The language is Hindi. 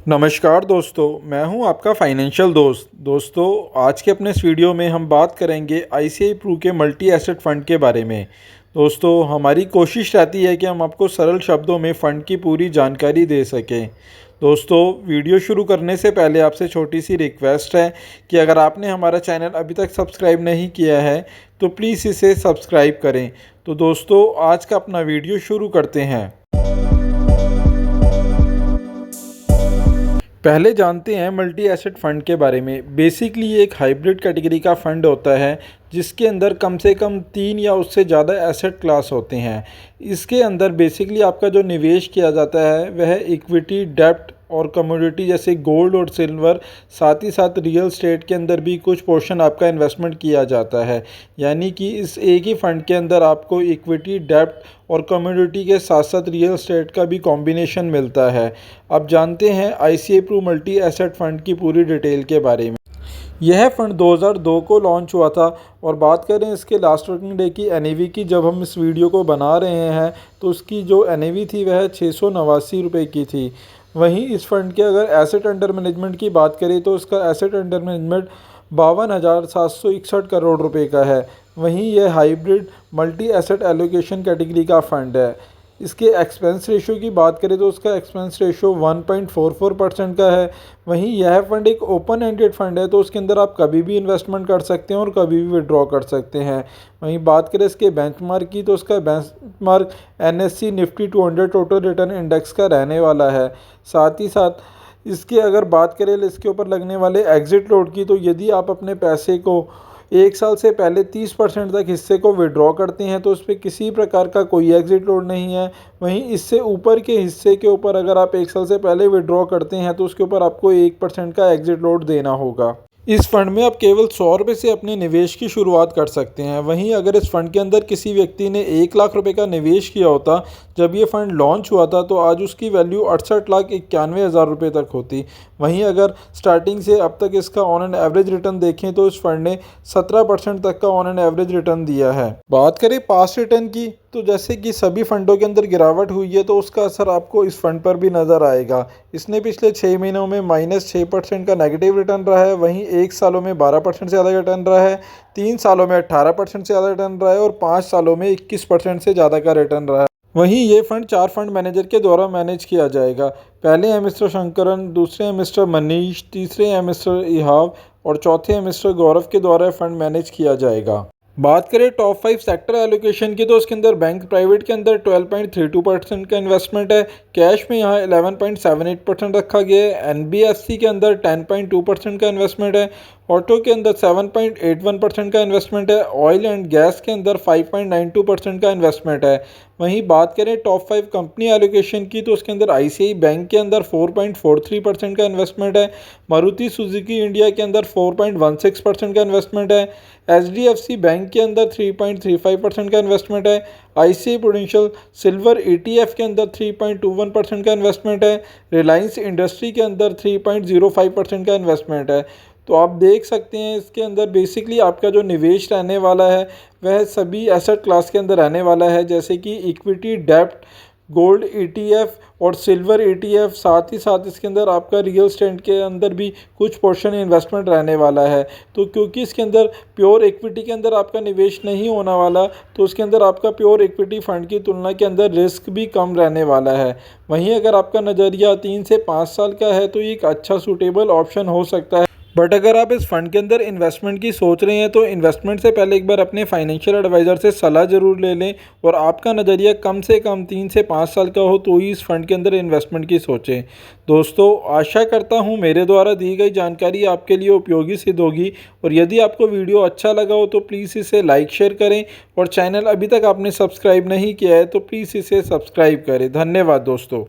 नमस्कार दोस्तों, मैं हूं आपका फाइनेंशियल दोस्त। दोस्तों, आज के अपने इस वीडियो में हम बात करेंगे आईसीआई प्रू के मल्टी एसेट फ़ंड के बारे में। दोस्तों, हमारी कोशिश रहती है कि हम आपको सरल शब्दों में फ़ंड की पूरी जानकारी दे सकें। दोस्तों, वीडियो शुरू करने से पहले आपसे छोटी सी रिक्वेस्ट है कि अगर आपने हमारा चैनल अभी तक सब्सक्राइब नहीं किया है तो प्लीज़ इसे सब्सक्राइब करें। तो दोस्तों, आज का अपना वीडियो शुरू करते हैं। पहले जानते हैं मल्टी एसेट फ़ंड के बारे में। बेसिकली ये एक हाइब्रिड कैटेगरी का फ़ंड होता है जिसके अंदर कम से कम 3 या उससे ज़्यादा एसेट क्लास होते हैं। इसके अंदर बेसिकली आपका जो निवेश किया जाता है वह इक्विटी, डेब्ट और कमोडिटी जैसे गोल्ड और सिल्वर, साथ ही साथ रियल एस्टेट के अंदर भी कुछ पोर्शन आपका इन्वेस्टमेंट किया जाता है। यानी कि इस एक ही फ़ंड के अंदर आपको इक्विटी, डेब्ट और कमोडिटी के साथ साथ रियल एस्टेट का भी कॉम्बिनेशन मिलता है। अब जानते हैं ICICI Pru multi asset fund की पूरी डिटेल के बारे में। यह फ़ंड 2002 को लॉन्च हुआ था और बात करें इसके लास्ट वर्किंग डे की एनएवी की, जब हम इस वीडियो को बना रहे हैं तो उसकी जो एनएवी थी वह 689 रुपये की थी। वहीं इस फ़ंड के अगर एसेट अंडर मैनेजमेंट की बात करें तो इसका एसेट अंडर मैनेजमेंट 52,761 करोड़ रुपए का है। वहीं यह hybrid multi asset allocation category का फ़ंड है। इसके एक्सपेंस रेशो की बात करें तो उसका एक्सपेंस रेशो 1.44% का है। वहीं यह फ़ंड एक ओपन एंडेड फ़ंड है तो उसके अंदर आप कभी भी इन्वेस्टमेंट कर सकते हैं और कभी भी विड्रॉ कर सकते हैं। वहीं बात करें इसके बेंचमार्क की तो उसका benchmark NSC Nifty 200 total return index का रहने वाला है। साथ ही साथ इसके अगर बात करें इसके ऊपर लगने वाले एग्ज़िट लोड की, तो यदि आप अपने पैसे को 1 साल से पहले 30% तक हिस्से को विड्रॉ करते हैं तो उस पर किसी प्रकार का कोई एग्ज़िट लोड नहीं है। वहीं इससे ऊपर के हिस्से के ऊपर अगर आप 1 साल से पहले विड्रॉ करते हैं तो उसके ऊपर आपको 1% का एग्ज़िट लोड देना होगा। इस फंड में आप केवल 100 रुपये से अपने निवेश की शुरुआत कर सकते हैं। वहीं अगर इस फंड के अंदर किसी व्यक्ति ने 1 लाख रुपए का निवेश किया होता जब ये फ़ंड लॉन्च हुआ था तो आज उसकी वैल्यू 68,91,000 रुपये तक होती। वहीं अगर स्टार्टिंग से अब तक इसका ऑन एन एवरेज रिटर्न देखें तो इस फंड ने 17% तक का ऑन एन एवरेज रिटर्न दिया है। बात करें पास्ट रिटर्न की तो जैसे कि सभी फंडों के अंदर गिरावट हुई है तो उसका असर आपको इस फंड पर भी नज़र आएगा। इसने पिछले 6 महीनों में -6% का नेगेटिव रिटर्न रहा है। वहीं 1 सालों में 12% से ज़्यादा रिटर्न रहा है, 3 सालों में 18% से ज़्यादा रिटर्न रहा है और 5 सालों में 21% से ज़्यादा का रिटर्न रहा है। वहीं ये फ़ंड 4 फंड मैनेजर के द्वारा मैनेज किया जाएगा। पहले हैं मिस्टर शंकरन, दूसरे हैं मिस्टर मनीष, तीसरे हैं मिस्टर इहाव और चौथे हैं मिस्टर गौरव के द्वारा फंड मैनेज किया जाएगा। बात करें टॉप 5 सेक्टर एलोकेशन की तो उसके अंदर बैंक प्राइवेट के अंदर 12.32% का इन्वेस्टमेंट है, कैश में यहाँ 11.78% रखा गया है, एनबीएफसी के अंदर 10.2% का इन्वेस्टमेंट है, ऑटो के अंदर 7.81% का इन्वेस्टमेंट है, ऑयल एंड गैस के अंदर 5.92% का इन्वेस्टमेंट है। वहीं बात करें टॉप 5 कंपनी एलोकेशन की तो उसके अंदर आईसीआई बैंक के अंदर 4.43% का इन्वेस्टमेंट है, मारुति सुजुकी इंडिया के अंदर 4.16% का इन्वेस्टमेंट है, एचडीएफसी बैंक के अंदर 3.35% का इन्वेस्टमेंट है, आईसीआई प्रूडेंशियल सिल्वर ईटीएफ के अंदर 3.21% का इन्वेस्टमेंट है, रिलायंस इंडस्ट्री के अंदर 3.05% का इन्वेस्टमेंट है। तो आप देख सकते हैं इसके अंदर बेसिकली आपका जो निवेश रहने वाला है वह सभी एसेट क्लास के अंदर रहने वाला है, जैसे कि इक्विटी, डेब्ट, गोल्ड ईटीएफ और सिल्वर ईटीएफ। साथ ही साथ इसके अंदर आपका रियल एस्टेट के अंदर भी कुछ पोर्शन इन्वेस्टमेंट रहने वाला है। तो क्योंकि इसके अंदर प्योर इक्विटी के अंदर आपका निवेश नहीं होने वाला तो उसके अंदर आपका प्योर इक्विटी फंड की तुलना के अंदर रिस्क भी कम रहने वाला है। वहीं अगर आपका नज़रिया 3 से 5 साल का है तो ये एक अच्छा सूटेबल ऑप्शन हो सकता है। बट अगर आप इस फंड के अंदर इन्वेस्टमेंट की सोच रहे हैं तो इन्वेस्टमेंट से पहले एक बार अपने फाइनेंशियल एडवाइज़र से सलाह ज़रूर ले लें और आपका नज़रिया कम से कम 3 से 5 साल का हो तो ही इस फंड के अंदर इन्वेस्टमेंट की सोचें। दोस्तों, आशा करता हूं मेरे द्वारा दी गई जानकारी आपके लिए उपयोगी सिद्ध होगी और यदि आपको वीडियो अच्छा लगा हो तो प्लीज़ इसे लाइक शेयर करें और चैनल अभी तक आपने सब्सक्राइब नहीं किया है तो प्लीज़ इसे सब्सक्राइब करें। धन्यवाद दोस्तों।